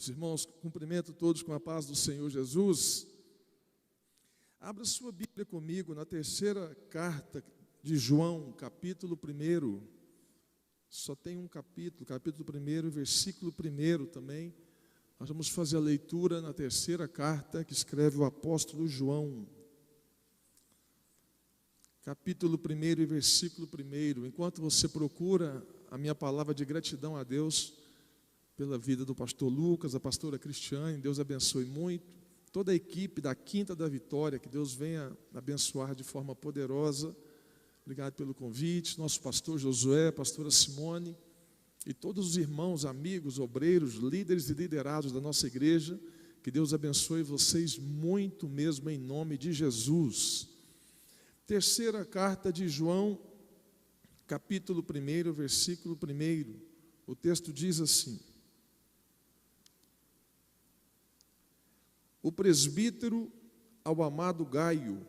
Os irmãos, cumprimento todos com a paz do Senhor Jesus. Abra sua Bíblia comigo na terceira carta de João, capítulo 1. Só tem um capítulo 1, versículo 1 também. Nós vamos fazer a leitura na terceira carta que escreve o apóstolo João. Capítulo 1 e versículo 1. Enquanto você procura, a minha palavra de gratidão a Deus pela vida do pastor Lucas, a pastora Cristiane, Deus abençoe muito. Toda a equipe da Quinta da Vitória, que Deus venha abençoar de forma poderosa. Obrigado pelo convite. Nosso pastor Josué, pastora Simone e todos os irmãos, amigos, obreiros, líderes e liderados da nossa igreja, que Deus abençoe vocês muito mesmo em nome de Jesus. Terceira carta de João, capítulo 1, versículo 1. O texto diz assim: o presbítero ao amado Gaio,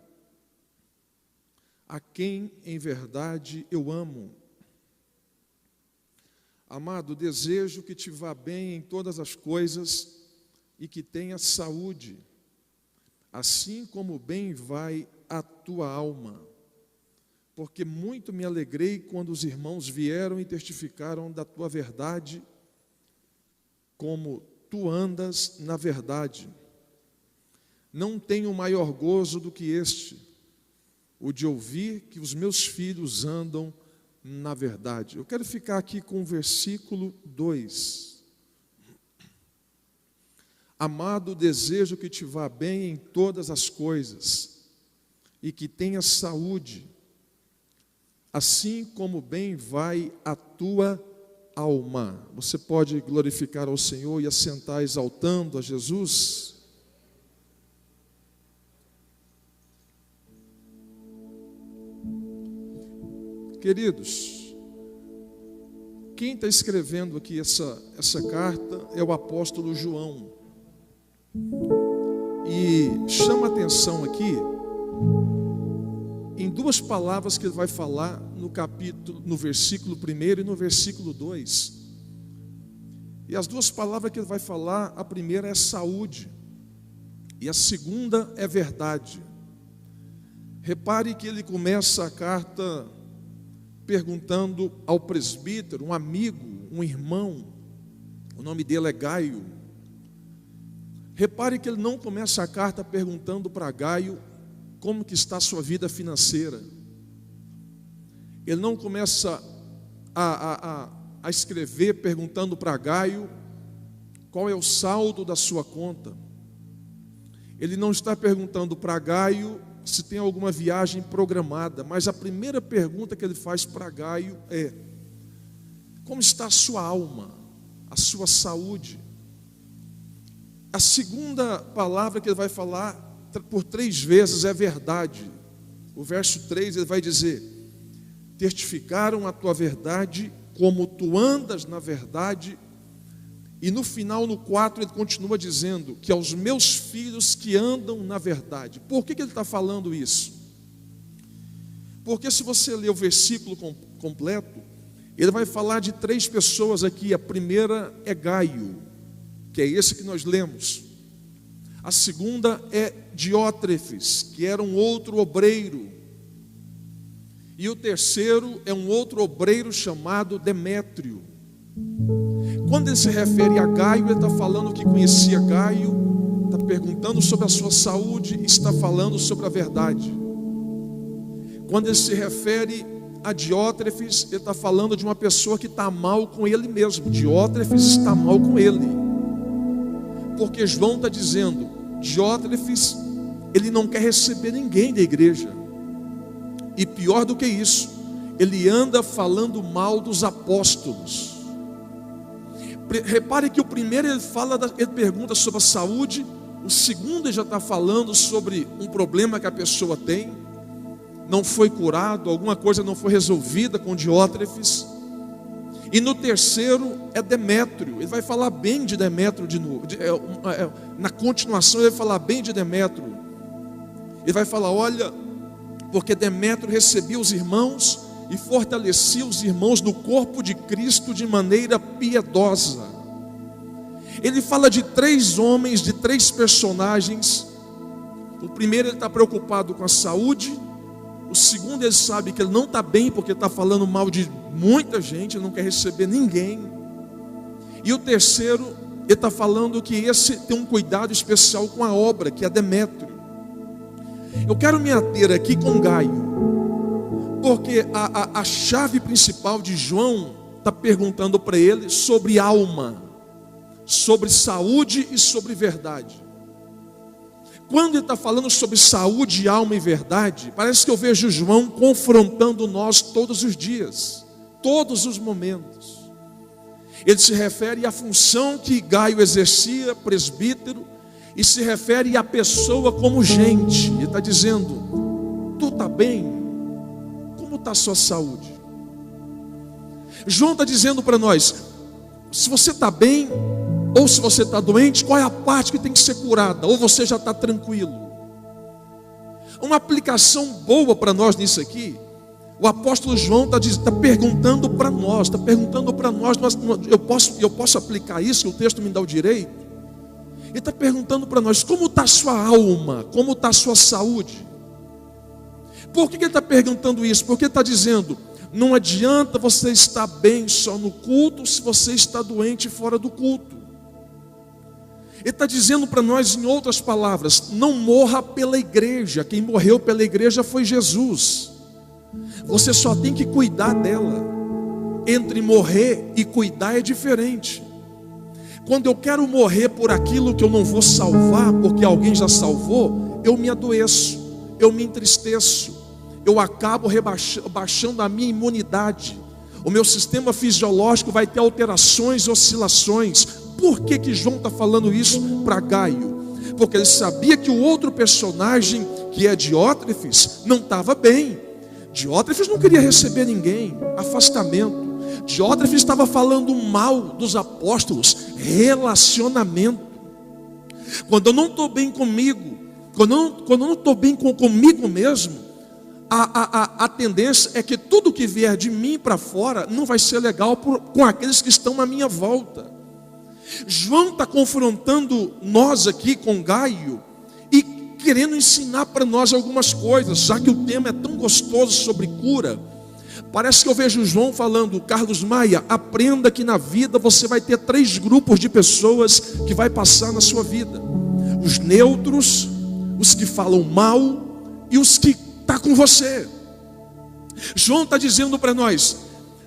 a quem em verdade eu amo. Amado, desejo que te vá bem em todas as coisas e que tenha saúde, assim como bem vai a tua alma. Porque muito me alegrei quando os irmãos vieram e testificaram da tua verdade, como tu andas na verdade. Não tenho maior gozo do que este, o de ouvir que os meus filhos andam na verdade. Eu quero ficar aqui com o versículo 2. Amado, desejo que te vá bem em todas as coisas e que tenha saúde, assim como bem vai a tua alma. Você pode glorificar ao Senhor e assentar exaltando a Jesus? Queridos, quem está escrevendo aqui essa carta é o apóstolo João. E chama atenção aqui em duas palavras que ele vai falar no versículo 1 e no versículo 2. E as duas palavras que ele vai falar, a primeira é saúde e a segunda é verdade. Repare que ele começa a carta perguntando ao presbítero, um amigo, um irmão, o nome dele é Gaio. Repare que ele não começa a carta perguntando para Gaio como que está a sua vida financeira. Ele não começa a escrever perguntando para Gaio qual é o saldo da sua conta. Ele não está perguntando para Gaio se tem alguma viagem programada, mas a primeira pergunta que ele faz para Gaio é: como está a sua alma, a sua saúde? A segunda palavra que ele vai falar por 3 vezes é verdade. O verso 3 ele vai dizer: testificaram a tua verdade, como tu andas na verdade. E no final, no 4, ele continua dizendo que aos meus filhos que andam na verdade. Por que ele está falando isso? Porque se você ler o versículo completo, ele vai falar de 3 pessoas aqui. A primeira é Gaio, que é esse que nós lemos. A segunda é Diótrefes, que era um outro obreiro. E o terceiro é um outro obreiro chamado Demétrio. Quando ele se refere a Gaio, ele está falando que conhecia Gaio, está perguntando sobre a sua saúde, está falando sobre a verdade. Quando ele se refere a Diótrefes, ele está falando de uma pessoa que está mal com ele mesmo. Diótrefes está mal com ele, porque João está dizendo: Diótrefes, ele não quer receber ninguém da igreja, e pior do que isso, ele anda falando mal dos apóstolos. Repare que o primeiro ele pergunta sobre a saúde, o segundo ele já está falando sobre um problema que a pessoa tem, não foi curado, alguma coisa não foi resolvida com Diótrefes. E no terceiro é Demétrio, ele vai falar bem de Demétrio de novo. Na continuação ele vai falar bem de Demétrio. Ele vai falar: olha, porque Demétrio recebia os irmãos e fortalecia os irmãos no corpo de Cristo de maneira piedosa. Ele fala de 3 homens, de 3 personagens. O primeiro, ele está preocupado com a saúde. O segundo, ele sabe que ele não está bem, porque está falando mal de muita gente, ele não quer receber ninguém. E o terceiro, ele está falando que esse tem um cuidado especial com a obra, que é Demétrio. Eu quero me ater aqui com Gaio, porque a chave principal de João está perguntando para ele sobre alma, sobre saúde e sobre verdade. Quando ele está falando sobre saúde, alma e verdade, parece que eu vejo João confrontando nós todos os dias, todos os momentos. Ele se refere à função que Gaio exercia, presbítero, e se refere à pessoa como gente. Ele está dizendo: tu está bem? Como está a sua saúde? João está dizendo para nós: se você está bem, ou se você está doente, qual é a parte que tem que ser curada? Ou você já está tranquilo? Uma aplicação boa para nós nisso aqui, o apóstolo João está perguntando para nós, eu posso aplicar isso, que o texto me dá o direito. Ele está perguntando para nós: como está a sua alma? Como está a sua saúde? Por que ele está perguntando isso? Porque ele está dizendo: não adianta você estar bem só no culto, se você está doente fora do culto. Ele está dizendo para nós, em outras palavras: não morra pela igreja. Quem morreu pela igreja foi Jesus. Você só tem que cuidar dela. Entre morrer e cuidar é diferente. Quando eu quero morrer por aquilo que eu não vou salvar, porque alguém já salvou, eu me adoeço, eu me entristeço, eu acabo baixando a minha imunidade. O meu sistema fisiológico vai ter alterações, oscilações. Por que João está falando isso para Gaio? Porque ele sabia que o outro personagem, que é Diótrefes, não estava bem. Diótrefes não queria receber ninguém, afastamento. Diótrefes estava falando mal dos apóstolos, relacionamento. Quando eu não estou bem comigo, quando eu não estou bem comigo mesmo, a tendência é que tudo que vier de mim para fora não vai ser legal com aqueles que estão à minha volta. João está confrontando nós aqui com Gaio e querendo ensinar para nós algumas coisas, já que o tema é tão gostoso sobre cura. Parece que eu vejo João falando: Carlos Maia, aprenda que na vida você vai ter 3 grupos de pessoas que vai passar na sua vida: os neutros, os que falam mal e os que estão com você. João está dizendo para nós: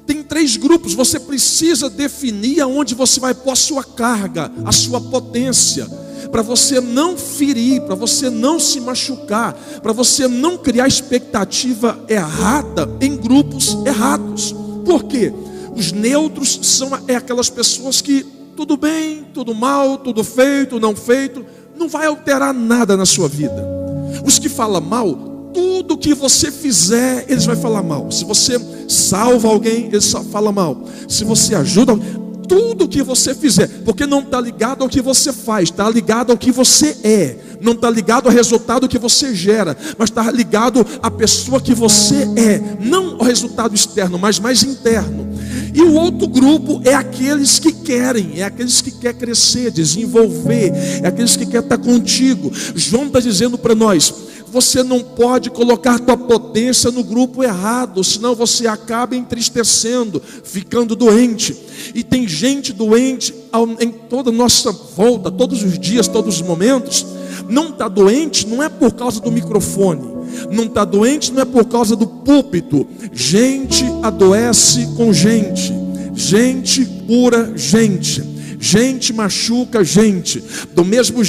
tem 3 grupos, você precisa definir aonde você vai pôr a sua carga, a sua potência, para você não ferir, para você não se machucar, para você não criar expectativa errada em grupos errados. Por quê? Os neutros são aquelas pessoas que tudo bem, tudo mal, tudo feito, não feito, não vai alterar nada na sua vida. Os que falam mal, tudo que você fizer, eles vão falar mal. Se você salva alguém, eles só falam mal. Se você ajuda alguém, tudo que você fizer, porque não está ligado ao que você faz, está ligado ao que você é. Não está ligado ao resultado que você gera, mas está ligado à pessoa que você é. Não ao resultado externo, mas mais interno. E o outro grupo é aqueles que querem, é aqueles que querem crescer, desenvolver, é aqueles que querem estar contigo. João está dizendo para nós: você não pode colocar tua potência no grupo errado, senão você acaba entristecendo, ficando doente. E tem gente doente em toda a nossa volta, todos os dias, todos os momentos. Não está doente, não é por causa do microfone, não está doente, não é por causa do púlpito. Gente adoece com gente, gente cura gente, gente machuca gente. Do mesmo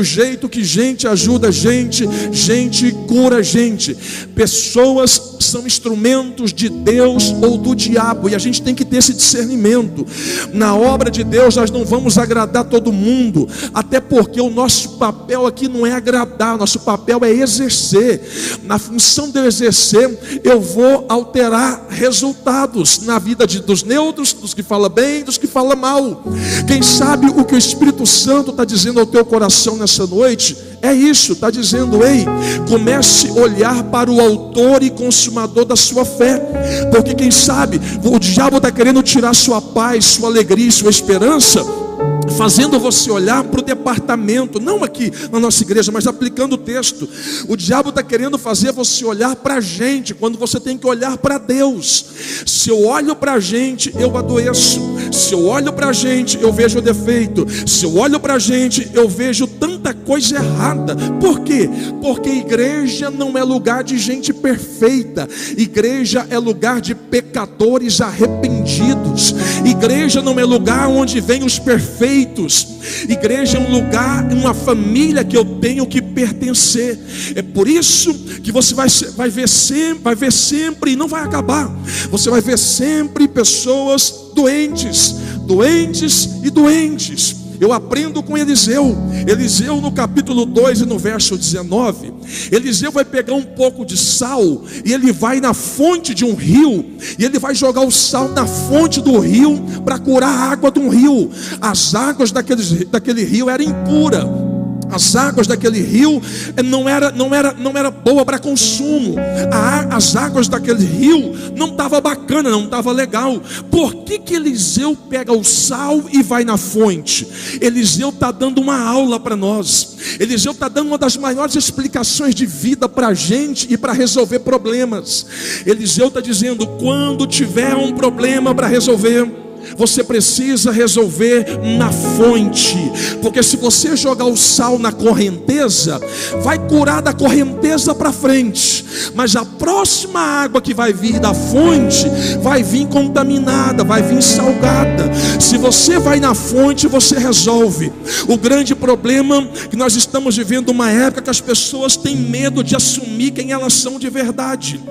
jeito que gente ajuda gente, gente cura gente. Pessoas são instrumentos de Deus ou do diabo, e a gente tem que ter esse discernimento. Na obra de Deus nós não vamos agradar todo mundo, até porque o nosso papel aqui não é agradar, nosso papel é exercer. Na função de eu exercer, eu vou alterar resultados na vida dos neutros, dos que falam bem, dos que falam mal. Quem sabe o que o Espírito Santo está dizendo ao teu coração nessa noite é isso, está dizendo: ei, comece a olhar para o autor e consumador da sua fé, porque quem sabe o diabo está querendo tirar sua paz, sua alegria e sua esperança fazendo você olhar para o departamento, não aqui na nossa igreja, mas aplicando o texto. O diabo está querendo fazer você olhar para a gente, quando você tem que olhar para Deus. Se eu olho para a gente, eu adoeço. Se eu olho para a gente, eu vejo o defeito. Se eu olho para a gente, eu vejo tanta coisa errada. Por quê? Porque igreja não é lugar de gente perfeita. Igreja é lugar de pecadores arrependidos. Igreja não é lugar onde vem os perfeitos. Igreja é um lugar, uma família que eu tenho que pertencer. É por isso que você vai ver sempre, e não vai acabar. Você vai ver sempre pessoas doentes e doentes. Eu aprendo com Eliseu. Eliseu no capítulo 2 e no verso 19. Eliseu vai pegar um pouco de sal e ele vai na fonte de um rio, e ele vai jogar o sal na fonte do rio para curar a água de um rio. As águas daquele rio eram impuras. As águas daquele rio não era boa para consumo. As águas daquele rio não estava bacana, não estava legal. Por que Eliseu pega o sal e vai na fonte? Eliseu está dando uma aula para nós. Eliseu está dando uma das maiores explicações de vida para a gente e para resolver problemas. Eliseu está dizendo: quando tiver um problema para resolver, você precisa resolver na fonte, porque se você jogar o sal na correnteza, vai curar da correnteza para frente, mas a próxima água que vai vir da fonte vai vir contaminada, vai vir salgada. Se você vai na fonte, você resolve. O grande problema é que nós estamos vivendo uma época que as pessoas têm medo de assumir quem elas são de verdade,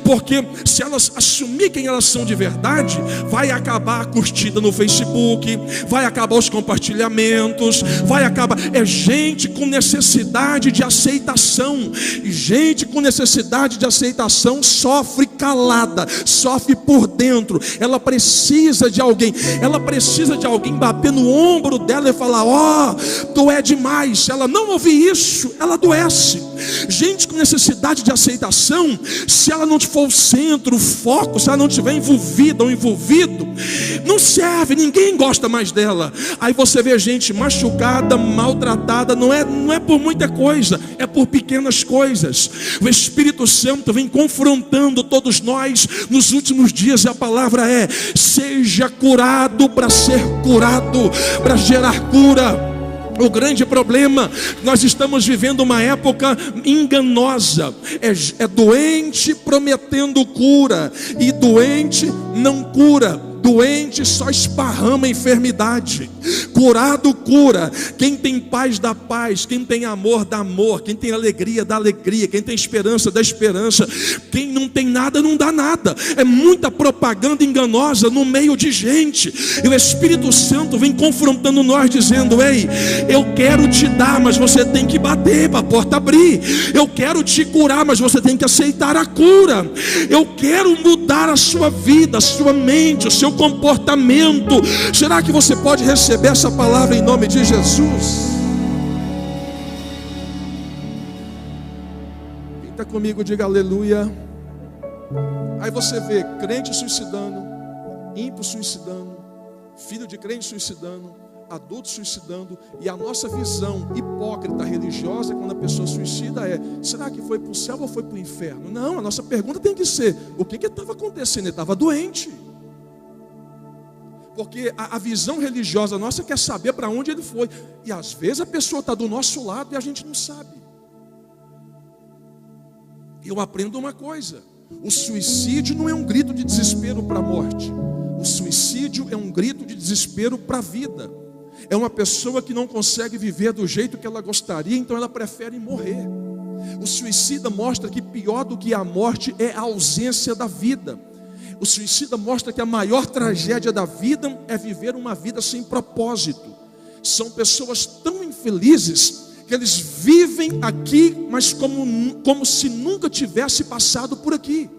porque se elas assumir quem elas são de verdade, vai acabar a curtida no Facebook, vai acabar os compartilhamentos, vai acabar. É gente com necessidade de aceitação, e gente com necessidade de aceitação sofre calada, sofre por dentro. Ela precisa de alguém bater no ombro dela e falar: ó, tu é demais. Se ela não ouvir isso, ela adoece. Gente com necessidade de aceitação, se ela não for o centro, o foco, se ela não estiver envolvida ou envolvido, não serve, ninguém gosta mais dela. Aí você vê gente machucada, maltratada, não é por muita coisa, é por pequenas coisas. O Espírito Santo vem confrontando todos nós nos últimos dias, e a palavra é: seja curado para ser curado, para gerar cura. O grande problema, nós estamos vivendo uma época enganosa. É doente prometendo cura, e doente não cura. Doente só esparrama enfermidade. Curado cura. Quem tem paz dá paz, quem tem amor dá amor, quem tem alegria dá alegria, quem tem esperança dá esperança. Quem não tem nada não dá nada. É muita propaganda enganosa no meio de gente, e o Espírito Santo vem confrontando nós, dizendo: ei, eu quero te dar, mas você tem que bater para a porta abrir. Eu quero te curar, mas você tem que aceitar a cura. Eu quero mudar a sua vida, a sua mente, o seu comportamento. Será que você pode receber essa palavra em nome de Jesus? Quem está comigo, diga aleluia. Aí você vê crente suicidando, ímpio suicidando, filho de crente suicidando, adulto suicidando. E a nossa visão hipócrita religiosa, quando a pessoa suicida, é: será que foi para o céu ou foi para o inferno? Não, a nossa pergunta tem que ser: o que estava acontecendo? Ele estava doente. Porque a visão religiosa nossa quer saber para onde ele foi. E às vezes a pessoa está do nosso lado e a gente não sabe. E eu aprendo uma coisa: o suicídio não é um grito de desespero para a morte. O suicídio é um grito de desespero para a vida. É uma pessoa que não consegue viver do jeito que ela gostaria, então ela prefere morrer. O suicida mostra que pior do que a morte é a ausência da vida. O suicida mostra que a maior tragédia da vida é viver uma vida sem propósito. São pessoas tão infelizes que eles vivem aqui, mas como se nunca tivesse passado por aqui.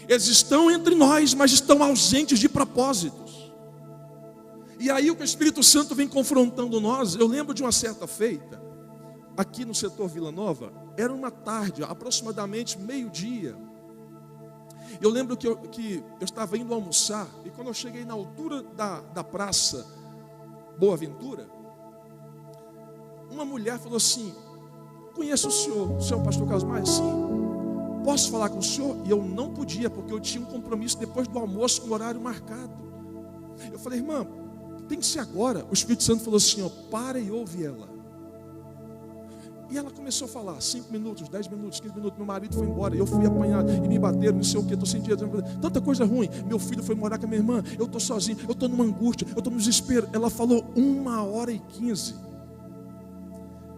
Eles estão entre nós, mas estão ausentes de propósitos. E aí o Espírito Santo vem confrontando nós. Eu lembro de uma certa feita, aqui no setor Vila Nova, era uma tarde, aproximadamente meio-dia. Eu lembro que eu estava indo almoçar, e quando eu cheguei na altura da praça, Boaventura, uma mulher falou assim: conheço o senhor é o pastor Carlos Maia? Sim. Posso falar com o senhor? E eu não podia, porque eu tinha um compromisso depois do almoço com o horário marcado. Eu falei: irmã, tem que ser agora. O Espírito Santo falou assim: ó, para e ouve ela. E ela começou a falar, 5 minutos, 10 minutos, 15 minutos. Meu marido foi embora, eu fui apanhado e me bateram, não sei o que, estou sem dinheiro, tanta coisa ruim. Meu filho foi morar com a minha irmã, eu estou sozinho, eu estou numa angústia, eu estou no desespero. Ela falou 1h15.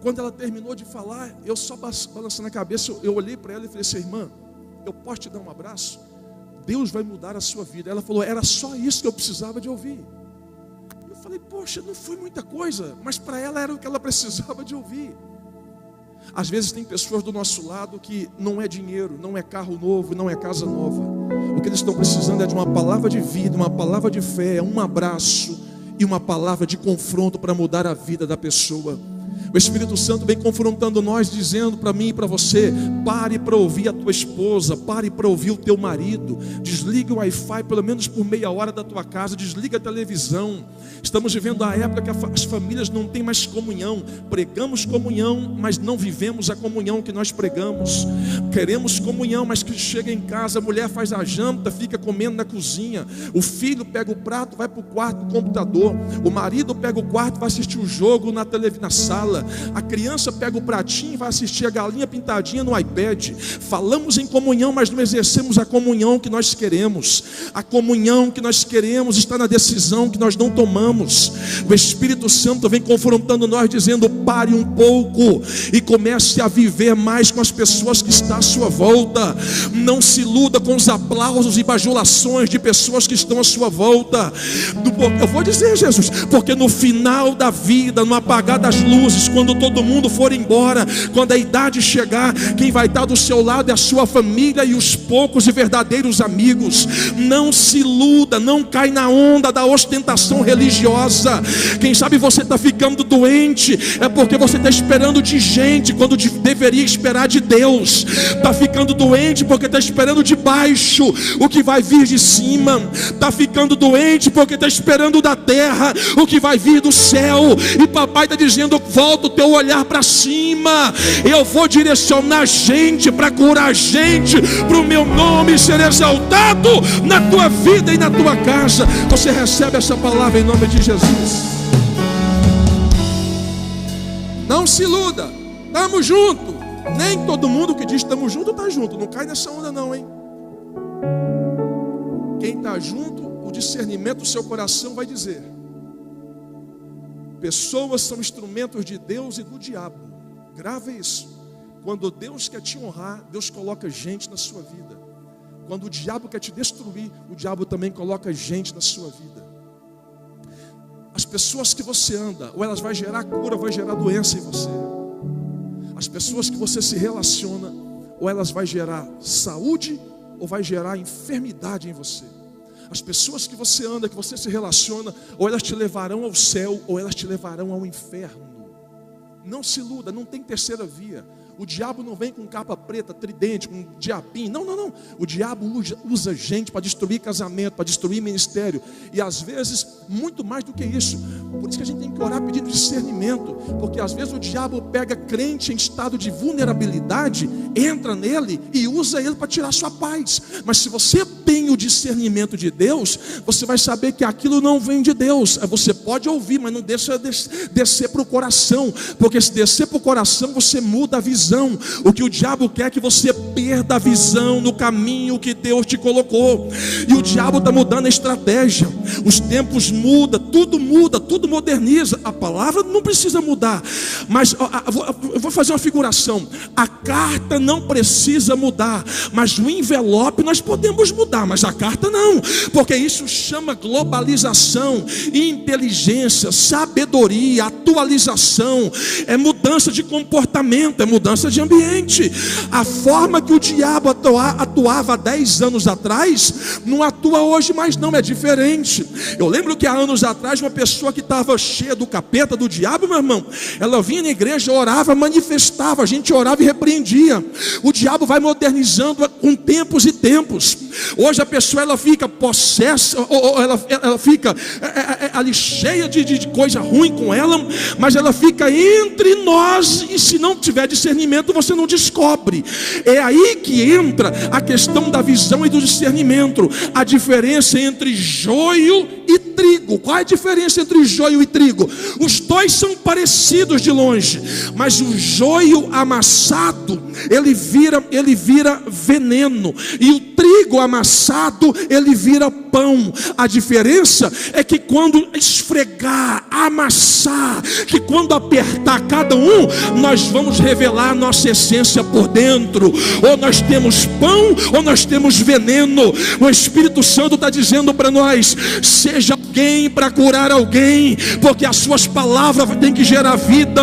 Quando ela terminou de falar, eu só balançando a cabeça, eu olhei para ela e falei assim: irmã, eu posso te dar um abraço? Deus vai mudar a sua vida. Ela falou: era só isso que eu precisava de ouvir. Eu falei: poxa, não foi muita coisa, mas para ela era o que ela precisava de ouvir. Às vezes tem pessoas do nosso lado que não é dinheiro, não é carro novo, não é casa nova. O que eles estão precisando é de uma palavra de vida, uma palavra de fé, um abraço e uma palavra de confronto para mudar a vida da pessoa. O Espírito Santo vem confrontando nós, dizendo para mim e para você: pare para ouvir a tua esposa, pare para ouvir o teu marido, desligue o Wi-Fi pelo menos por meia hora da tua casa, desliga a televisão. Estamos vivendo a época que as famílias não têm mais comunhão. Pregamos comunhão, mas não vivemos a comunhão que nós pregamos. Queremos comunhão, mas que chega em casa, a mulher faz a janta, fica comendo na cozinha. O filho pega o prato, vai para o quarto do computador. O marido pega o quarto, vai assistir o jogo na sala. A criança pega o pratinho e vai assistir a galinha pintadinha no iPad. Falamos em comunhão, mas não exercemos a comunhão que nós queremos. A comunhão que nós queremos está na decisão que nós não tomamos. O Espírito Santo vem confrontando nós, dizendo: pare um pouco e comece a viver mais com as pessoas que estão à sua volta. Não se iluda com os aplausos e bajulações de pessoas que estão à sua volta. Eu vou dizer, Jesus, porque no final da vida, no apagar das luzes, quando todo mundo for embora, quando a idade chegar, quem vai estar do seu lado é a sua família e os poucos e verdadeiros amigos. Não se iluda, não cai na onda da ostentação religiosa. Quem sabe você está ficando doente, é porque você está esperando de gente, quando deveria esperar de Deus. Está ficando doente porque está esperando de baixo o que vai vir de cima. Está ficando doente porque está esperando da terra o que vai vir do céu. E papai está dizendo: volta o teu olhar para cima. Eu vou direcionar gente para curar gente, para o meu nome ser exaltado na tua vida e na tua casa. Você recebe essa palavra em nome de Jesus. Não se iluda, estamos juntos. Nem todo mundo que diz estamos juntos está junto. Não cai nessa onda não, hein? Quem está junto, o discernimento do seu coração vai dizer: pessoas são instrumentos de Deus e do diabo. Grave isso. Quando Deus quer te honrar, Deus coloca gente na sua vida. Quando o diabo quer te destruir, o diabo também coloca gente na sua vida. As pessoas que você anda, ou elas vão gerar cura, ou vai gerar doença em você. As pessoas que você se relaciona, ou elas vão gerar saúde, ou vai gerar enfermidade em você. As pessoas que você anda, que você se relaciona, ou elas te levarão ao céu, ou elas te levarão ao inferno. Não se iluda, não tem terceira via. O diabo não vem com capa preta, tridente, com diabinho. Não, não, não. O diabo usa gente para destruir casamento, para destruir ministério. E às vezes, muito mais do que isso. Por isso que a gente tem que orar pedindo discernimento. Porque às vezes o diabo pega crente em estado de vulnerabilidade, entra nele e usa ele para tirar sua paz. Mas se você tem o discernimento de Deus, você vai saber que aquilo não vem de Deus. Você pode ouvir, mas não deixa descer para o coração. Porque se descer para o coração, você muda a visão. O que o diabo quer é que você perda a visão no caminho que Deus te colocou. E o diabo está mudando a estratégia. Os tempos mudam, tudo moderniza. A palavra não precisa mudar. Mas eu vou fazer uma figuração. A carta não precisa mudar, mas o envelope nós podemos mudar, mas a carta não. Porque isso chama globalização, inteligência, sabedoria, atualização. É mudança de comportamento, é mudança de ambiente. A forma que o diabo atuava há 10 anos atrás não atua hoje mais não, é diferente. Eu lembro que há anos atrás uma pessoa que estava cheia do capeta, do diabo, meu irmão, ela vinha na igreja, orava, manifestava, a gente orava e repreendia. O diabo vai modernizando com tempos e tempos. Hoje a pessoa ela fica possessa, ou ela fica ali cheia de coisa ruim com ela, mas ela fica entre nós, e se não tiver discernimento você não descobre. É aí que entra a questão da visão e do discernimento, a diferença entre joio e trigo. Qual é a diferença entre joio e trigo? Os dois são parecidos de longe, mas o joio amassado ele vira veneno, e o trigo amassado ele vira pão. A diferença é que quando esfregar, amassar, que quando apertar cada um, nós vamos revelar a nossa essência por dentro. Ou nós temos pão, ou nós temos veneno. O Espírito Santo está dizendo para nós: seja alguém para curar alguém, porque as suas palavras têm que gerar vida.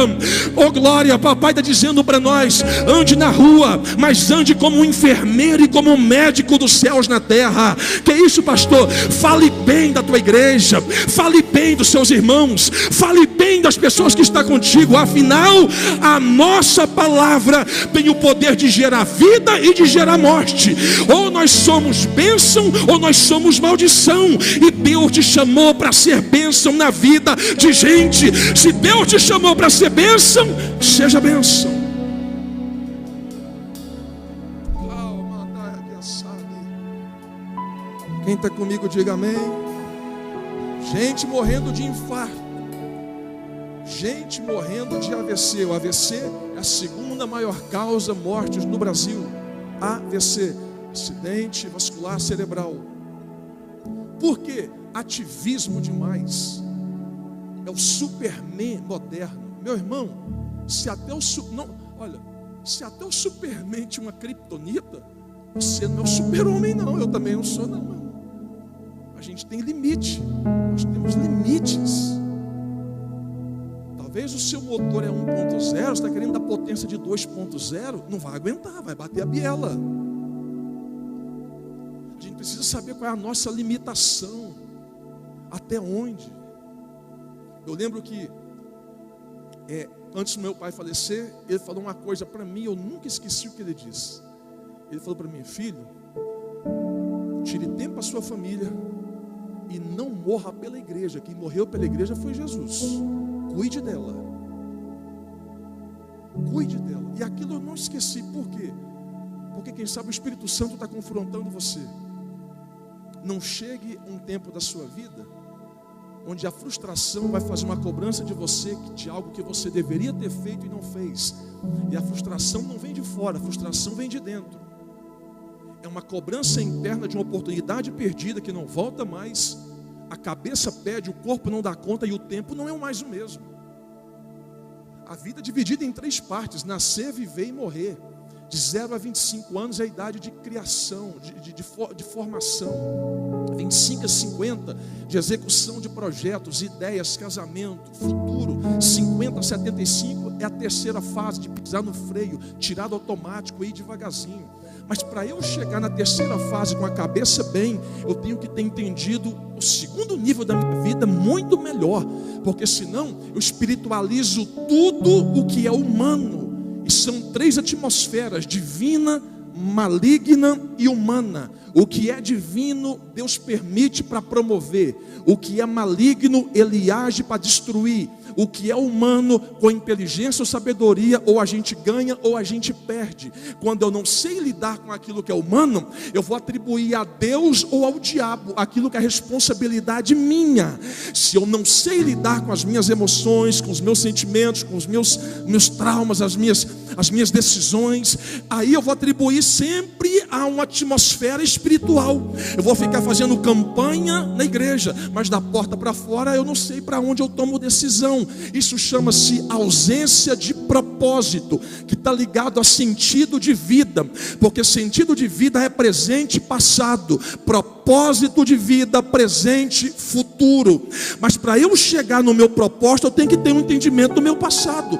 Oh glória, papai está dizendo para nós: ande na rua, mas ande como um enfermeiro e como um médico dos céus na terra. Que é isso, pastor? Fale bem da tua igreja, fale bem dos seus irmãos, fale bem das pessoas que estão contigo. Afinal, a nossa palavra tem o poder de gerar vida e de gerar morte. Ou nós somos bênção, ou nós somos maldição. E Deus te chamou para ser bênção na vida de gente. Se Deus te chamou para ser bênção, seja bênção. Quem está comigo, diga amém. Gente morrendo de infarto, gente morrendo de AVC. O AVC é a segunda maior causa de mortes no Brasil. AVC, acidente vascular cerebral. Por quê? Ativismo demais. É o Superman moderno. Meu irmão, se até o Superman tinha uma criptonita, você não é o super-homem não. Eu também não sou não, irmão. A gente tem limite, nós temos limites. Talvez o seu motor é 1.0, você está querendo dar potência de 2.0, não vai aguentar, vai bater a biela. A gente precisa saber qual é a nossa limitação, até onde. Eu lembro que antes do meu pai falecer, ele falou uma coisa para mim, eu nunca esqueci o que ele disse. Ele falou para mim: filho, tire tempo para a sua família e não morra pela igreja. Quem morreu pela igreja foi Jesus. Cuide dela. Cuide dela. E aquilo eu não esqueci. Por quê? Porque quem sabe o Espírito Santo está confrontando você. Não chegue um tempo da sua vida onde a frustração vai fazer uma cobrança de você, de algo que você deveria ter feito e não fez. E a frustração não vem de fora, a frustração vem de dentro. É uma cobrança interna de uma oportunidade perdida que não volta mais. A cabeça pede, o corpo não dá conta e o tempo não é mais o mesmo. A vida é dividida em 3 partes: nascer, viver e morrer. De 0 a 25 anos é a idade de criação, de formação. 25 a 50, de execução de projetos, ideias, casamento, futuro. 50 a 75 é a terceira fase, de pisar no freio, tirar do automático e ir devagarzinho. Mas para eu chegar na terceira fase com a cabeça bem, eu tenho que ter entendido o segundo nível da minha vida muito melhor, porque senão eu espiritualizo tudo o que é humano. E são 3 atmosferas: divina, maligna e humana. O que é divino, Deus permite para promover. O que é maligno, Ele age para destruir. O que é humano, com inteligência ou sabedoria, ou a gente ganha ou a gente perde. Quando eu não sei lidar com aquilo que é humano, eu vou atribuir a Deus ou ao diabo aquilo que é responsabilidade minha. Se eu não sei lidar com as minhas emoções, com os meus sentimentos, com os meus traumas, as minhas decisões, aí eu vou atribuir sempre a uma atmosfera espiritual. Eu vou ficar fazendo campanha na igreja, mas da porta para fora eu não sei para onde eu tomo decisão. Isso chama-se ausência de propósito, que está ligado a sentido de vida, porque sentido de vida é presente e passado, propósito propósito de vida, presente, futuro. Mas para eu chegar no meu propósito, eu tenho que ter um entendimento do meu passado.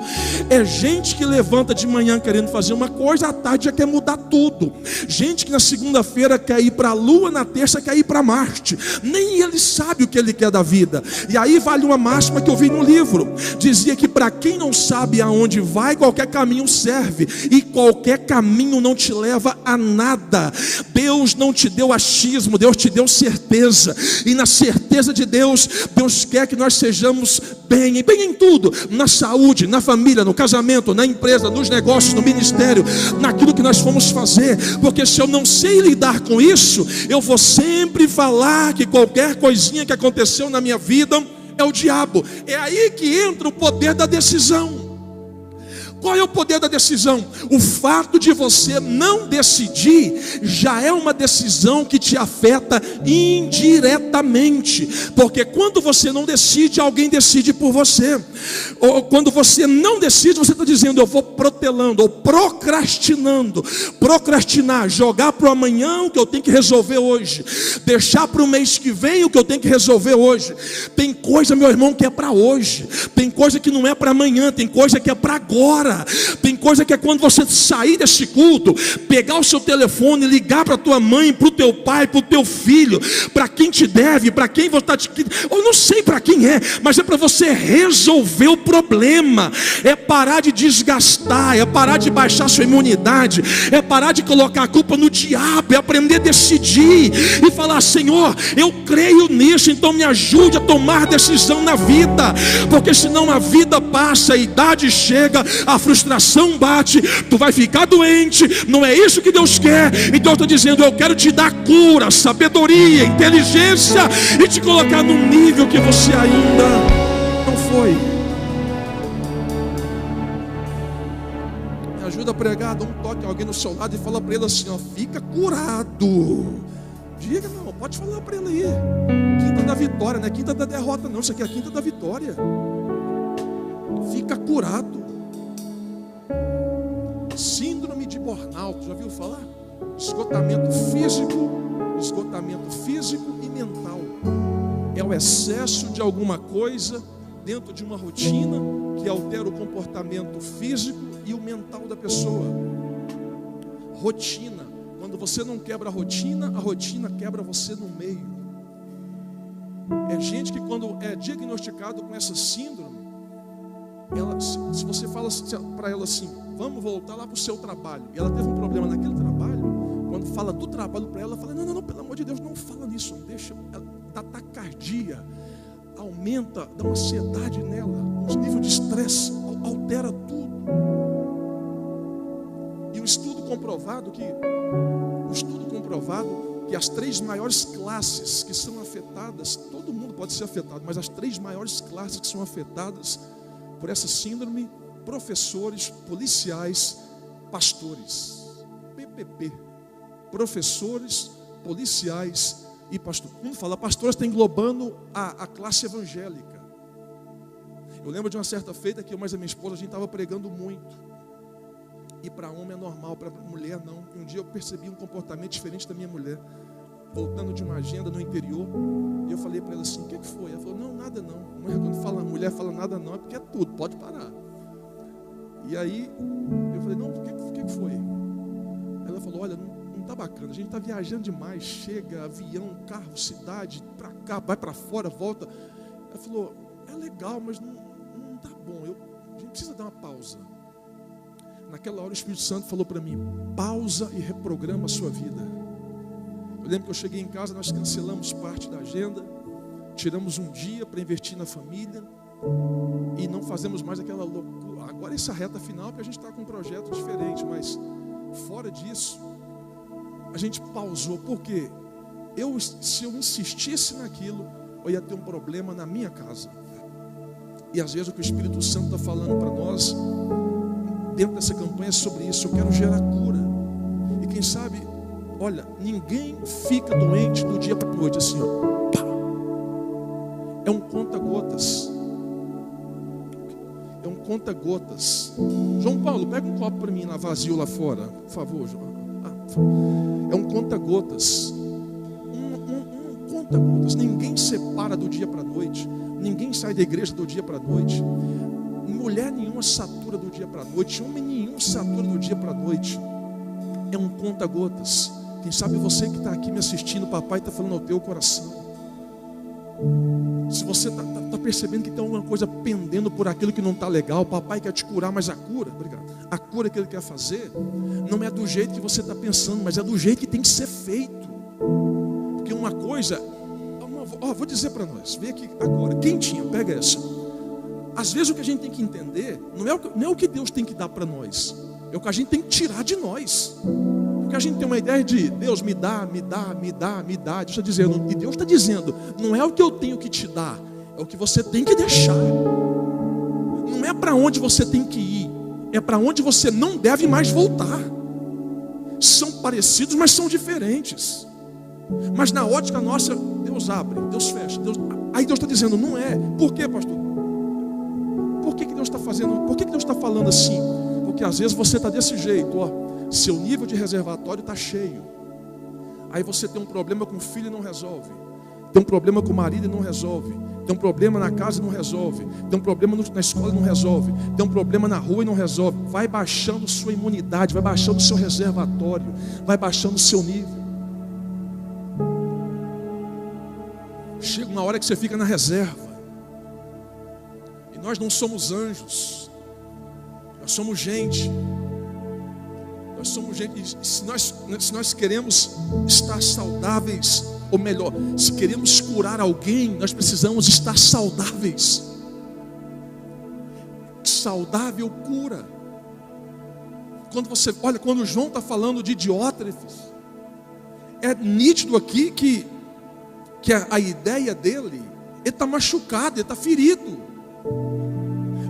É gente que levanta de manhã querendo fazer uma coisa, à tarde já quer mudar tudo. Gente que na segunda-feira quer ir para a Lua, na terça quer ir para Marte. Nem ele sabe o que ele quer da vida. E aí vale uma máxima que eu vi no livro. Dizia que para quem não sabe aonde vai, qualquer caminho serve. E qualquer caminho não te leva a nada. Deus não te deu achismo, Deus te deu certeza. E na certeza de Deus, Deus quer que nós sejamos bem em tudo. Na saúde, na família, no casamento, na empresa, nos negócios, no ministério, naquilo que nós fomos fazer. Porque se eu não sei lidar com isso, eu vou sempre falar que qualquer coisinha que aconteceu na minha vida é o diabo. É aí que entra o poder da decisão. Qual é o poder da decisão? O fato de você não decidir já é uma decisão que te afeta indiretamente. Porque quando você não decide, alguém decide por você. Ou quando você não decide, você está dizendo: eu vou protelando ou procrastinando. Procrastinar, jogar para o amanhã o que eu tenho que resolver hoje, deixar para o mês que vem o que eu tenho que resolver hoje. Tem coisa, meu irmão, que é para hoje. Tem coisa que não é para amanhã. Tem coisa que é para agora. Tem coisa que é quando você sair desse culto, pegar o seu telefone, ligar para a tua mãe, para o teu pai, para o teu filho, para quem te deve, para quem você está, eu não sei para quem é, mas é para você resolver o problema. É parar de desgastar, é parar de baixar sua imunidade, é parar de colocar a culpa no diabo, é aprender a decidir e falar: Senhor, eu creio nisso, então me ajude a tomar decisão na vida, porque senão a vida passa, a idade chega, a frustração bate, tu vai ficar doente. Não é isso que Deus quer. Então eu estou dizendo: eu quero te dar cura, sabedoria, inteligência e te colocar num nível que você ainda não foi. Me ajuda a pregar, dá um toque a alguém no seu lado e fala para ele assim: ó, fica curado. Diga, não, pode falar para ele aí. Quinta da vitória, não é quinta da derrota não, isso aqui é a quinta da vitória. Fica curado. Síndrome de burnout, já viu falar? Esgotamento físico e mental. É o excesso de alguma coisa dentro de uma rotina que altera o comportamento físico e o mental da pessoa. Rotina. Quando você não quebra a rotina quebra você no meio. É gente que quando é diagnosticado com essa síndrome, se você fala para ela assim: vamos voltar lá para o seu trabalho, e ela teve um problema naquele trabalho, quando fala do trabalho para ela, fala: não, pelo amor de Deus, não fala nisso, não deixa. Ela dá taquicardia, aumenta, dá uma ansiedade nela, uns níveis de estresse, altera tudo. E o estudo comprovado que as 3 maiores classes que são afetadas, todo mundo pode ser afetado, mas as 3 maiores classes que são afetadas por essa síndrome: professores, policiais, pastores. PPP. Professores, policiais e pastores. Quando fala pastores, está englobando a classe evangélica. Eu lembro de uma certa feita que eu mais a minha esposa, a gente estava pregando muito. E para homem é normal, para mulher não. E um dia eu percebi um comportamento diferente da minha mulher, voltando de uma agenda no interior. E eu falei para ela assim: o que foi? Ela falou: não, nada não. Quando a mulher fala nada não, é porque é tudo, pode parar. E aí eu falei: não, o que foi? Ela falou: olha, não está bacana, a gente está viajando demais, chega, avião, carro, cidade, para cá, vai para fora, volta. Ela falou: é legal, mas não está bom, a gente precisa dar uma pausa. Naquela hora o Espírito Santo falou para mim: pausa e reprograma a sua vida. Eu lembro que eu cheguei em casa, nós cancelamos parte da agenda, tiramos um dia para investir na família e não fazemos mais aquela loucura. Agora essa reta final, porque a gente está com um projeto diferente, mas fora disso, a gente pausou, porque se eu insistisse naquilo, eu ia ter um problema na minha casa. E às vezes o que o Espírito Santo está falando para nós dentro dessa campanha é sobre isso. Eu quero gerar cura. E quem sabe, olha, ninguém fica doente do dia para a noite assim, ó, pá. É um conta-gotas. É um conta-gotas. João Paulo, pega um copo para mim lá vazio lá fora, por favor, João. É um conta-gotas. conta-gotas. Ninguém separa do dia para a noite. Ninguém sai da igreja do dia para a noite. Mulher nenhuma satura do dia para a noite. Homem nenhum satura do dia para a noite. É um conta-gotas. Quem sabe você que está aqui me assistindo, o papai está falando ao teu coração. Se você está percebendo que tem alguma coisa pendendo por aquilo que não está legal, o papai quer te curar, mas a cura, obrigado, a cura que ele quer fazer não é do jeito que você está pensando, mas é do jeito que tem que ser feito. Porque uma coisa, vou dizer para nós, vem aqui agora, quentinha, pega essa. Às vezes o que a gente tem que entender não é o que Deus tem que dar para nós, é o que a gente tem que tirar de nós. Porque a gente tem uma ideia de Deus me dá. Deus está dizendo, e Deus está dizendo, não é o que eu tenho que te dar, é o que você tem que deixar. Não é para onde você tem que ir, é para onde você não deve mais voltar. São parecidos, mas são diferentes. Mas na ótica nossa, Deus abre, Deus fecha. Aí Deus está dizendo, não é. Por quê, pastor? Por que Deus está fazendo? Por que Deus está falando assim? Porque às vezes você está desse jeito, ó. Seu nível de reservatório está cheio. Aí você tem um problema com o filho e não resolve. Tem um problema com o marido e não resolve. Tem um problema na casa e não resolve. Tem um problema na escola e não resolve. Tem um problema na rua e não resolve. Vai baixando sua imunidade, vai baixando seu reservatório, vai baixando o seu nível. Chega uma hora que você fica na reserva. E nós não somos anjos. Nós somos gente. Nós somos gente. Se nós queremos estar saudáveis, ou melhor, se queremos curar alguém, nós precisamos estar saudáveis. Saudável cura. Quando você olha, quando o João está falando de Diótrefes, é nítido aqui que a ideia dele, ele está machucado, ele está ferido.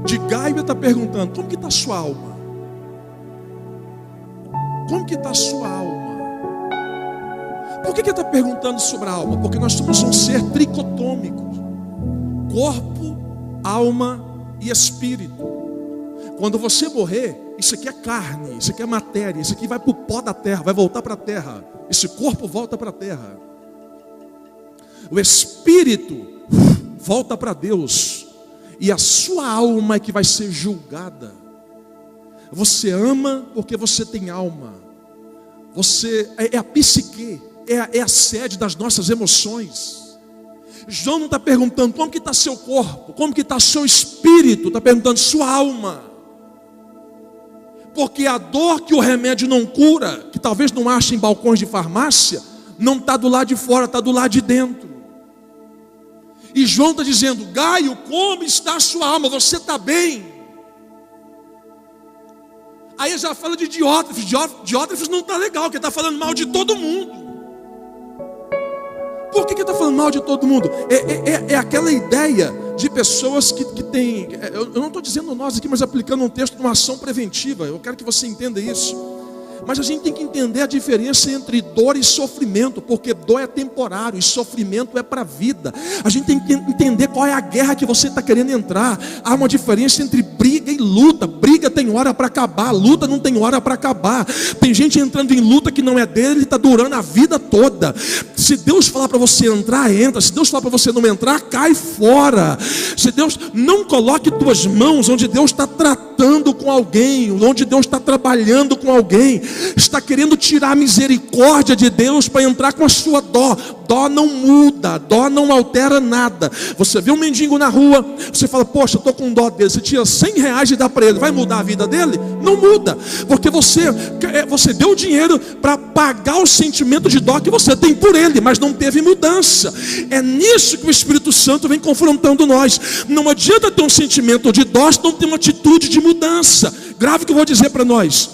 De Gaio ele está perguntando, como que está a sua alma? Como que está a sua alma? Por que ele está perguntando sobre a alma? Porque nós somos um ser tricotômico. Corpo, alma e espírito. Quando você morrer, isso aqui é carne, isso aqui é matéria, isso aqui vai para o pó da terra, vai voltar para a terra. Esse corpo volta para a terra. O espírito volta para Deus. E a sua alma é que vai ser julgada. Você ama porque você tem alma. Você é a psique, é a sede das nossas emoções. João não está perguntando como que está seu corpo, como que está seu espírito, está perguntando sua alma. Porque a dor que o remédio não cura, que talvez não ache em balcões de farmácia, não está do lado de fora, está do lado de dentro. E João está dizendo, Gaio, como está a sua alma? Você está bem? Aí ele já fala de Diótrefes. Diótrefes não está legal, porque ele está falando mal de todo mundo. Por que ele está falando mal de todo mundo? É aquela ideia de pessoas que têm... Eu não estou dizendo nós aqui, mas aplicando um texto de uma ação preventiva. Eu quero que você entenda isso. Mas a gente tem que entender a diferença entre dor e sofrimento, porque dor é temporário e sofrimento é para a vida. A gente tem que entender qual é a guerra que você está querendo entrar. Há uma diferença entre briga e luta. Briga tem hora para acabar, luta não tem hora para acabar. Tem gente entrando em luta que não é dele, está durando a vida toda. Se Deus falar para você entrar, entra. Se Deus falar para você não entrar, cai fora. Se Deus não coloque tuas mãos onde Deus está tratando com alguém, onde Deus está trabalhando com alguém, está querendo tirar a misericórdia de Deus para entrar com a sua dó. Dó não muda, dó não altera nada. Você vê um mendigo na rua, você fala, poxa, eu estou com dó dele. Você tira R$100 e dá para ele, vai mudar a vida dele? Não muda, porque você deu dinheiro para pagar o sentimento de dó que você tem por ele, mas não teve mudança. É nisso que o Espírito Santo vem confrontando nós. Não adianta ter um sentimento de dó se não tem uma atitude de mudança. Grave o que eu vou dizer para nós.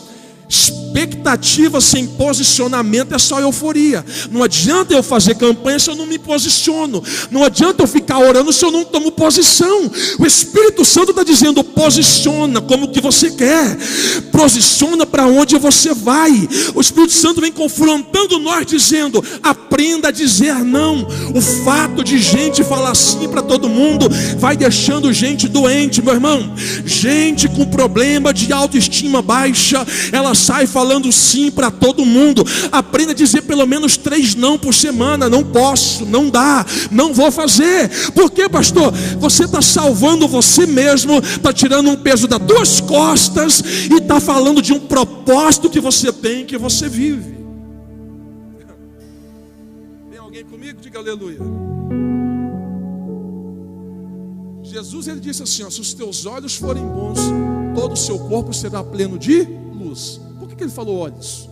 Expectativa sem posicionamento é só euforia. Não adianta eu fazer campanha se eu não me posiciono. Não adianta eu ficar orando se eu não tomo posição. O Espírito Santo está dizendo, posiciona como que você quer. Posiciona para onde você vai. O Espírito Santo vem confrontando nós dizendo, aprenda a dizer não. O fato de gente falar sim para todo mundo vai deixando gente doente, meu irmão. Gente com problema de autoestima baixa, ela sai falando sim para todo mundo. Aprenda a dizer pelo menos 3 não por semana. Não posso, não dá, não vou fazer. Por quê, pastor? Você está salvando você mesmo, está tirando um peso das tuas costas e está falando de um propósito que você tem, que você vive. Tem alguém comigo? Diga aleluia. Jesus, ele disse assim, ó, se os teus olhos forem bons, todo o seu corpo será pleno de luz. Por que ele falou olhos?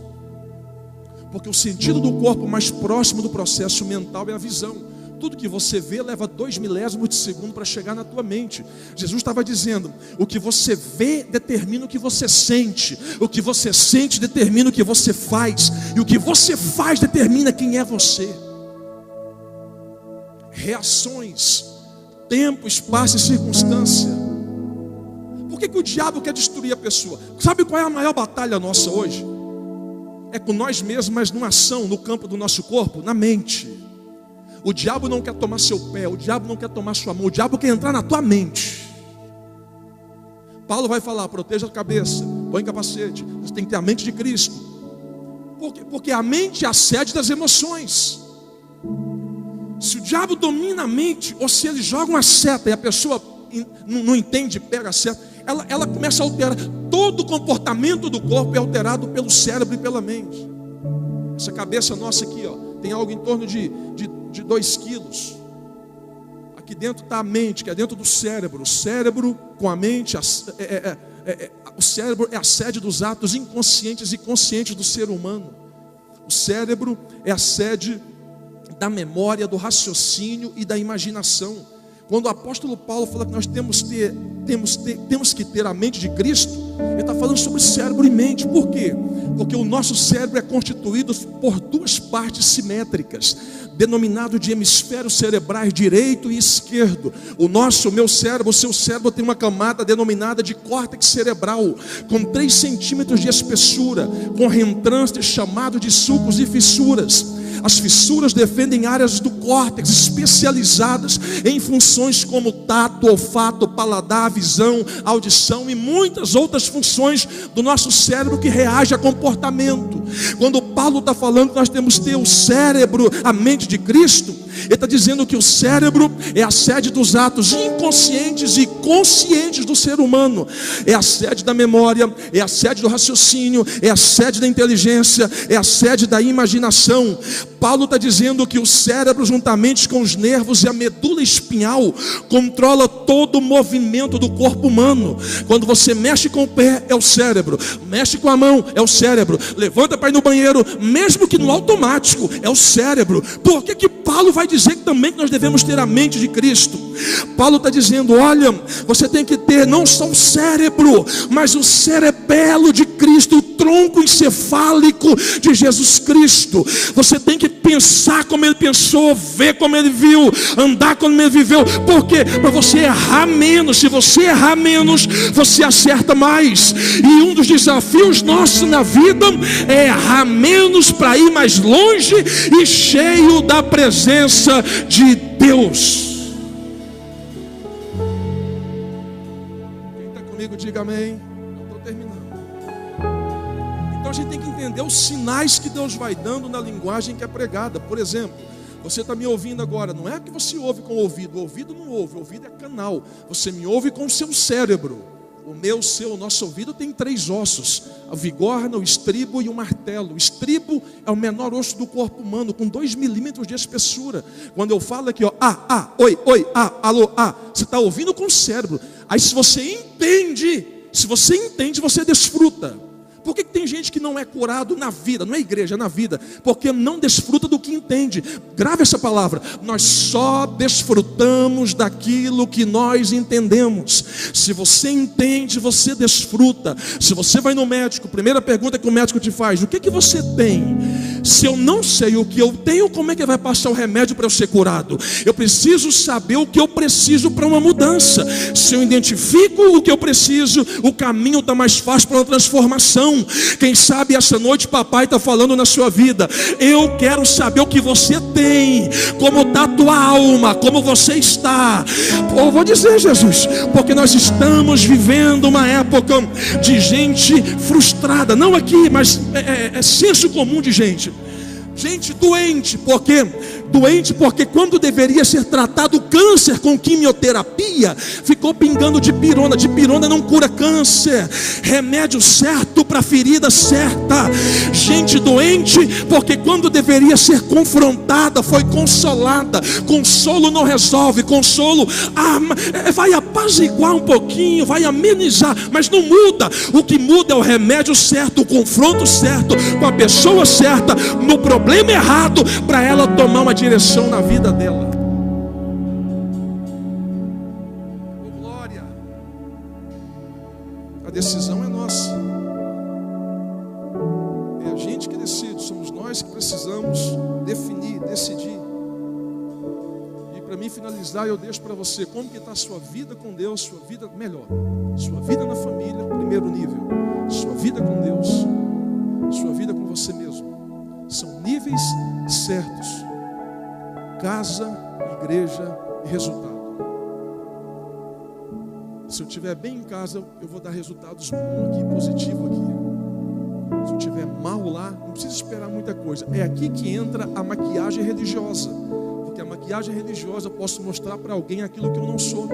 Porque o sentido do corpo mais próximo do processo mental é a visão. Tudo que você vê leva 2 milésimos de segundo para chegar na tua mente. Jesus estava dizendo, o que você vê determina o que você sente. O que você sente determina o que você faz. E o que você faz determina quem é você. Reações, tempo, espaço e circunstância. Por que o diabo quer destruir a pessoa? Sabe qual é a maior batalha nossa hoje? É com nós mesmos, mas numa ação, no campo do nosso corpo, na mente. O diabo não quer tomar seu pé, o diabo não quer tomar sua mão, o diabo quer entrar na tua mente. Paulo vai falar, proteja a cabeça, põe capacete, você tem que ter a mente de Cristo. Porque a mente é a sede das emoções. Se o diabo domina a mente, ou se ele joga uma seta e a pessoa não entende, pega a seta, ela começa a alterar. Todo o comportamento do corpo é alterado pelo cérebro e pela mente. Essa cabeça nossa aqui, ó, tem algo em torno de 2 quilos. Aqui dentro está a mente, que é dentro do cérebro. O cérebro com a mente, o cérebro é a sede dos atos inconscientes e conscientes do ser humano. O cérebro é a sede da memória, do raciocínio e da imaginação. Quando o apóstolo Paulo fala que nós temos que ter a mente de Cristo, ele está falando sobre cérebro e mente. Por quê? Porque o nosso cérebro é constituído por 2 partes simétricas, denominado de hemisférios cerebrais direito e esquerdo. O meu cérebro, o seu cérebro tem uma camada denominada de córtex cerebral, com 3 centímetros de espessura, com reentrância chamado de sulcos e fissuras. As fissuras defendem áreas do córtex especializadas em funções como tato, olfato, paladar, visão, audição e muitas outras funções do nosso cérebro que reage a comportamento. Quando Paulo está falando que nós temos que ter o cérebro, a mente de Cristo, ele está dizendo que o cérebro é a sede dos atos inconscientes e conscientes do ser humano. É a sede da memória, é a sede do raciocínio, é a sede da inteligência, é a sede da imaginação. Paulo está dizendo que o cérebro, juntamente com os nervos e a medula espinhal, controla todo o movimento do corpo humano. Quando você mexe com o pé, é o cérebro. Mexe com a mão, é o cérebro. Levanta para ir no banheiro, mesmo que no automático, é o cérebro. Por que Paulo vai dizer também que nós devemos ter a mente de Cristo? Paulo está dizendo, olha, você tem que ter não só o cérebro, mas o cerebelo de Cristo, o tronco encefálico de Jesus Cristo. Você tem que pensar como ele pensou, ver como ele viu, andar como ele viveu. Por quê? Para você errar menos. Se você errar menos, você acerta mais. E um dos desafios nossos na vida é errar menos para ir mais longe e cheio da presença de Deus. Quem está comigo, diga amém. Eu estou terminando. Então a gente tem que entender os sinais que Deus vai dando na linguagem que é pregada. Por exemplo, você está me ouvindo agora, não é que você ouve com o ouvido não ouve, o ouvido é canal. Você me ouve com o seu cérebro. O nosso ouvido tem 3 ossos: a vigorna, o estribo e o martelo. O estribo é o menor osso do corpo humano, com 2 milímetros de espessura. Quando eu falo aqui, ó, oi, alô, você está ouvindo com o cérebro. Aí se você entende, você desfruta. Por que tem gente que não é curado na vida, não é igreja, é na vida? Porque não desfruta do que entende. Grave essa palavra: nós só desfrutamos daquilo que nós entendemos. Se você entende, você desfruta. Se você vai no médico, primeira pergunta que o médico te faz: o que você tem? Se eu não sei o que eu tenho, como é que vai passar o remédio para eu ser curado? Eu preciso saber o que eu preciso para uma mudança. Se eu identifico o que eu preciso, o caminho está mais fácil para uma transformação. Quem sabe essa noite papai está falando na sua vida: eu quero saber o que você tem, como está a tua alma, como você está. Eu vou dizer, Jesus, porque nós estamos vivendo uma época de gente frustrada, não aqui, mas é senso comum de gente doente, porque quando deveria ser tratado o câncer com quimioterapia, ficou pingando de pirona não cura câncer, remédio certo para ferida certa. Gente doente, porque quando deveria ser confrontada, foi consolada. Consolo não resolve, consolo vai apaziguar um pouquinho, vai amenizar, mas não muda. O que muda é o remédio certo, o confronto certo, com a pessoa certa, no problema errado, para ela tomar uma direção na vida dela. Oh, glória! A decisão é nossa. É a gente que decide, somos nós que precisamos definir, decidir. E para mim finalizar, eu deixo para você como que está a sua vida com Deus, sua vida melhor, sua vida na família, primeiro nível, sua vida com Deus, sua vida com você mesmo. São níveis certos: casa, igreja e resultado. Se eu estiver bem em casa, eu vou dar resultados bons aqui, positivo aqui. Se eu estiver mal lá, não precisa esperar muita coisa. É aqui que entra a maquiagem religiosa, porque a maquiagem religiosa eu posso mostrar para alguém aquilo que eu não sou.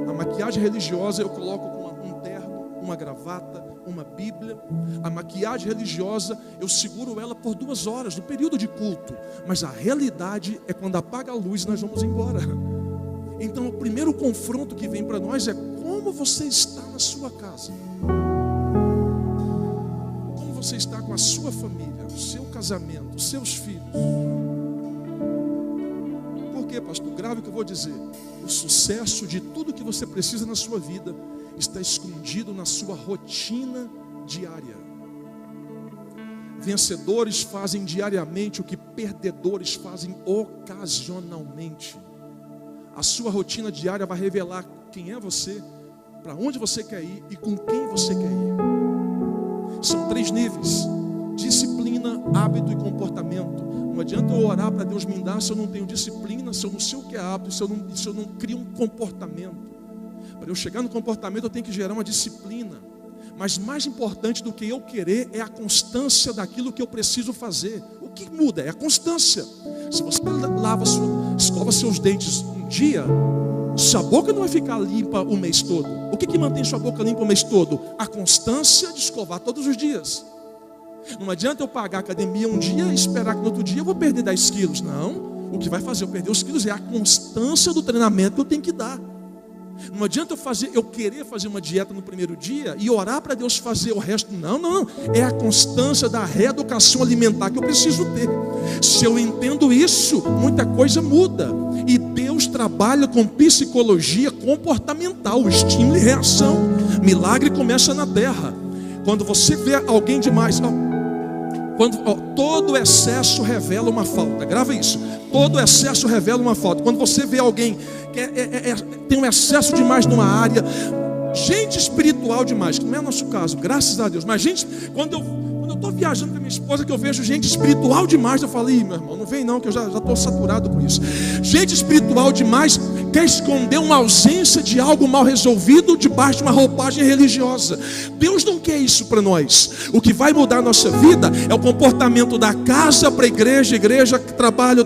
A maquiagem religiosa eu coloco com um terno, uma gravata, uma Bíblia. A maquiagem religiosa eu seguro ela por 2 horas no período de culto, mas a realidade é quando apaga a luz e nós vamos embora. Então o primeiro confronto que vem para nós é como você está na sua casa, como você está com a sua família, o seu casamento, os seus filhos. Por quê, pastor? Grave o que eu vou dizer. O sucesso de tudo que você precisa na sua vida está escondido na sua rotina diária. Vencedores fazem diariamente o que perdedores fazem ocasionalmente. A sua rotina diária vai revelar quem é você, para onde você quer ir e com quem você quer ir. São 3 níveis: disciplina, hábito e comportamento. Não adianta eu orar para Deus me dar se eu não tenho disciplina, se eu não sei o que é hábito, se eu não crio um comportamento. Para eu chegar no comportamento eu tenho que gerar uma disciplina. Mas mais importante do que eu querer é a constância daquilo que eu preciso fazer. O que muda é a constância. Se você escova seus dentes um dia, sua boca não vai ficar limpa o mês todo. O que mantém sua boca limpa o mês todo? A constância de escovar todos os dias. Não adianta eu pagar a academia um dia e esperar que no outro dia eu vou perder 10 quilos. Não, o que vai fazer eu perder os quilos é a constância do treinamento que eu tenho que dar. Não adianta eu querer fazer uma dieta no primeiro dia e orar para Deus fazer o resto. Não. É a constância da reeducação alimentar que eu preciso ter. Se eu entendo isso, muita coisa muda. E Deus trabalha com psicologia comportamental, estímulo e reação. Milagre começa na terra. Quando você vê alguém demais, todo excesso revela uma falta. Grava isso. Todo excesso revela uma falta. Quando você vê alguém que tem um excesso demais numa área, gente espiritual demais, que não é o nosso caso, graças a Deus, mas gente, quando eu estou viajando com a minha esposa, que eu vejo gente espiritual demais, eu falo: ih, meu irmão, não vem não, que eu já estou saturado com isso. Gente espiritual demais quer esconder uma ausência de algo mal resolvido debaixo de uma roupagem religiosa. Deus não quer isso para nós. O que vai mudar a nossa vida é o comportamento da casa para a igreja, igreja, trabalho,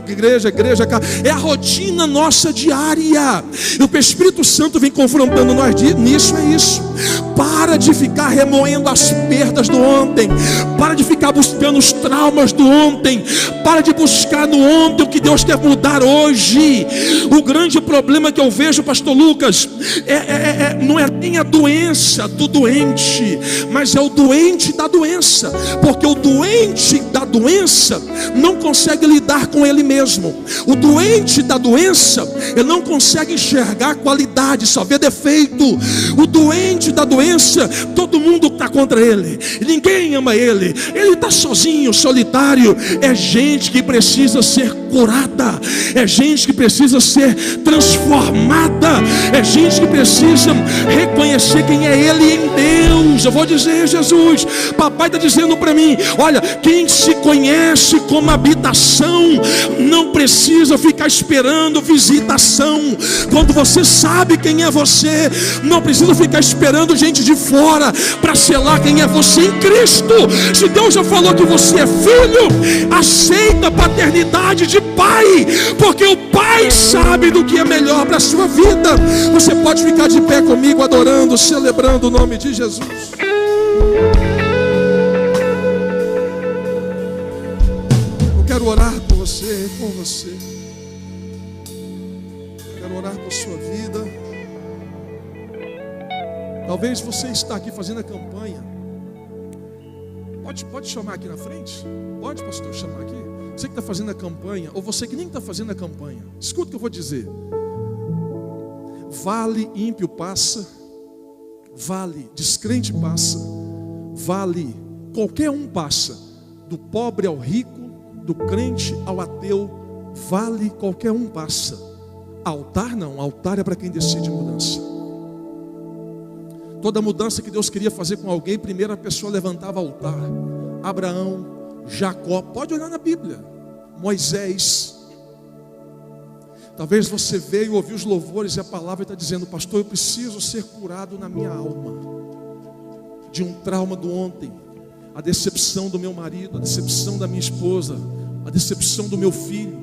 igreja, casa. É a rotina nossa diária. E o Espírito Santo vem confrontando nós nisso, é isso. Para de ficar remoendo as perdas do ontem. Para de ficar buscando os traumas do ontem. Para de buscar no ontem o que Deus quer mudar hoje. O grande problema que eu vejo, pastor Lucas, não é nem a doença do doente, mas é o doente da doença. Porque o doente da doença não consegue lidar com ele mesmo. O doente da doença, ele não consegue enxergar qualidade, só vê defeito. O doente da doença, todo mundo está contra ele, ninguém ama ele, ele está sozinho, solitário. É gente que precisa ser curada, é gente que precisa ser transformada, é gente que precisa reconhecer quem é ele em Deus. Eu vou dizer, Jesus, papai está dizendo para mim, olha, quem se conhece como habitação, não precisa ficar esperando visitação. Quando você sabe quem é você, não precisa ficar esperando gente de fora para selar quem é você em Cristo. Se Deus já falou que você é filho, aceita a paternidade de pai, porque o pai sabe do que é melhor para a sua vida. Você pode ficar de pé comigo, adorando, celebrando o nome de Jesus. Eu quero orar por você, com você. Quero orar por sua vida. Talvez você está aqui fazendo a campanha. Pode chamar aqui na frente? Pode, pastor, chamar aqui? Você que está fazendo a campanha, ou você que nem está fazendo a campanha, escuta o que eu vou dizer. Vale ímpio passa, vale descrente passa, vale qualquer um passa, do pobre ao rico, do crente ao ateu, vale qualquer um passa. Altar não, altar é para quem decide mudança. Toda mudança que Deus queria fazer com alguém, primeiro a pessoa levantava altar. Abraão, Jacó, pode olhar na Bíblia, Moisés. Talvez você veio ouvir os louvores e a palavra está dizendo, pastor, eu preciso ser curado na minha alma de um trauma do ontem, a decepção do meu marido, a decepção da minha esposa, a decepção do meu filho.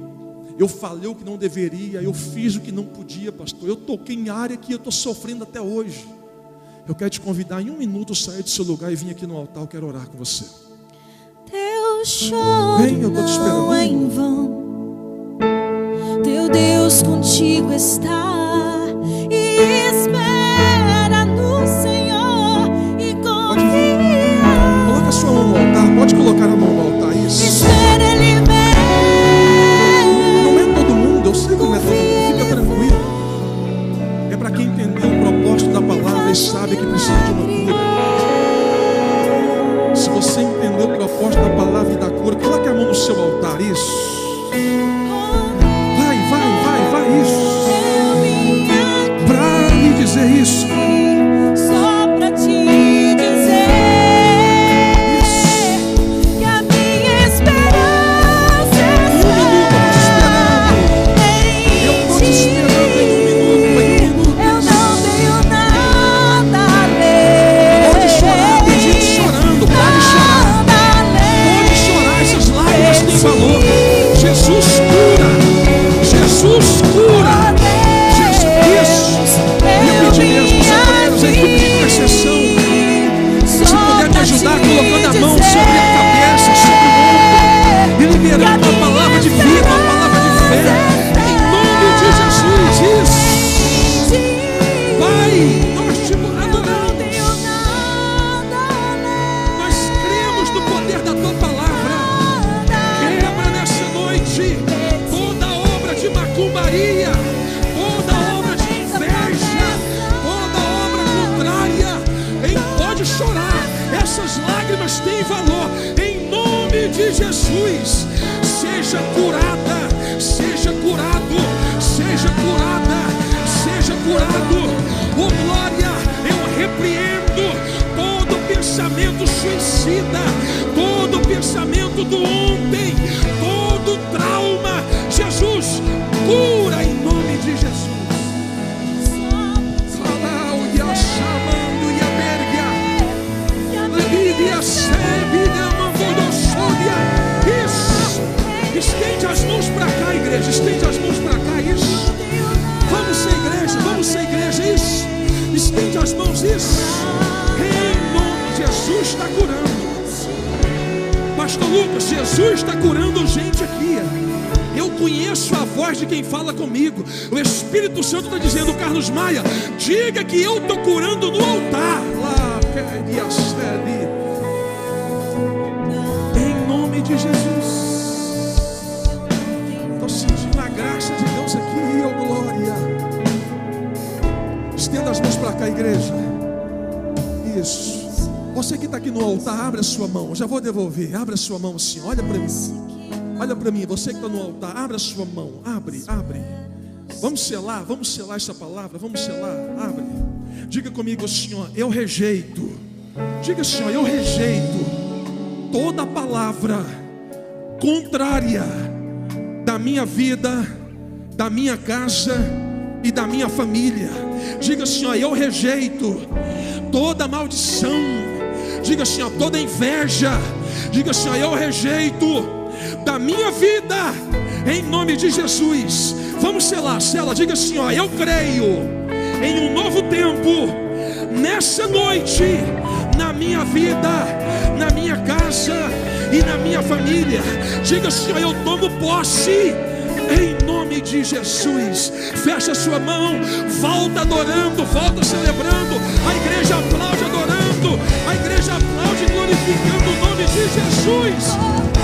Eu falei o que não deveria, eu fiz o que não podia, pastor, eu toquei em área que eu estou sofrendo até hoje. Eu quero te convidar em um minuto, sair do seu lugar e vir aqui no altar. Eu quero orar com você. Teu choro Vem, eu estou te esperando. não é em vão. Teu Deus contigo está e espera no Senhor e confia. Coloca a sua mão no altar. Pode colocar a mão no altar. Isso. Espera Ele vem. Não é todo mundo. Eu sei que não é todo mundo. Fica tranquilo. É para quem entendeu o propósito da palavra e sabe que precisa de uma cura. Se você entendeu o propósito da palavra e da cura, coloque a mão no seu altar. Isso. Vai, isso. Para me dizer isso. Só para te dizer isso. Que a minha esperança está Eu estou te esperando em um minuto. Eu não tenho nada além. Pode chorar, tem gente chorando. Pode chorar. Pode chorar, essas lágrimas têm valor. Jesus cura. Jesus cura. Jesus, e eu pedi mesmo, os obreiros, a equipe de intercessão, se puder me ajudar colocando a mão sobre a cabeça, sobre o ombro, e liberando a palavra de vida, a palavra de fé, em nome de Jesus. Isso. Pai, nós te adoramos. Nós cremos no poder da tua palavra. Quebra nessa noite toda obra de macumbaria, toda obra de inveja, toda obra contrária. Pode chorar, essas lágrimas têm valor. Em nome de Jesus, seja curada, seja curado, seja curada, seja curado. Oh glória, eu repreendo todo pensamento suicida, todo pensamento do ontem, todo trauma. Jesus, cura em nome de Jesus. Isso. Estende as mãos para cá, igreja. Estende as mãos para cá. Isso. Vamos ser igreja. Vamos ser igreja. Isso. Estende as mãos. Isso. Em nome de Jesus está curando. Pastor Lucas, Jesus está curando gente aqui. Eu conheço a voz de quem fala comigo. O Espírito Santo está dizendo, Carlos Maia, diga que eu estou curando no altar. Lá, em nome de Jesus. Estou sentindo a graça de Deus aqui, oh glória. Estenda as mãos para cá, igreja. Isso. Você que está aqui no altar, abre a sua mão. Já vou devolver. Abre a sua mão assim. Olha para mim. Olha para mim. Você que está no altar, abre a sua mão. Abre. Vamos selar essa palavra. Vamos selar. Abre. Diga comigo assim, ó, eu rejeito. Diga assim, ó, eu rejeito toda palavra contrária da minha vida, da minha casa e da minha família. Diga assim, ó, eu rejeito toda maldição. Diga assim, ó, toda inveja. Diga assim, ó, eu rejeito da minha vida, em nome de Jesus. Vamos selar, sela. Diga assim, ó, eu creio em um novo tempo nessa noite, na minha vida, na minha casa e na minha família. Diga assim, ó, eu tomo posse em nome de Jesus. Fecha sua mão, volta adorando, volta celebrando. A igreja aplaude adorando, a igreja aplaude glorificando o nome de Jesus.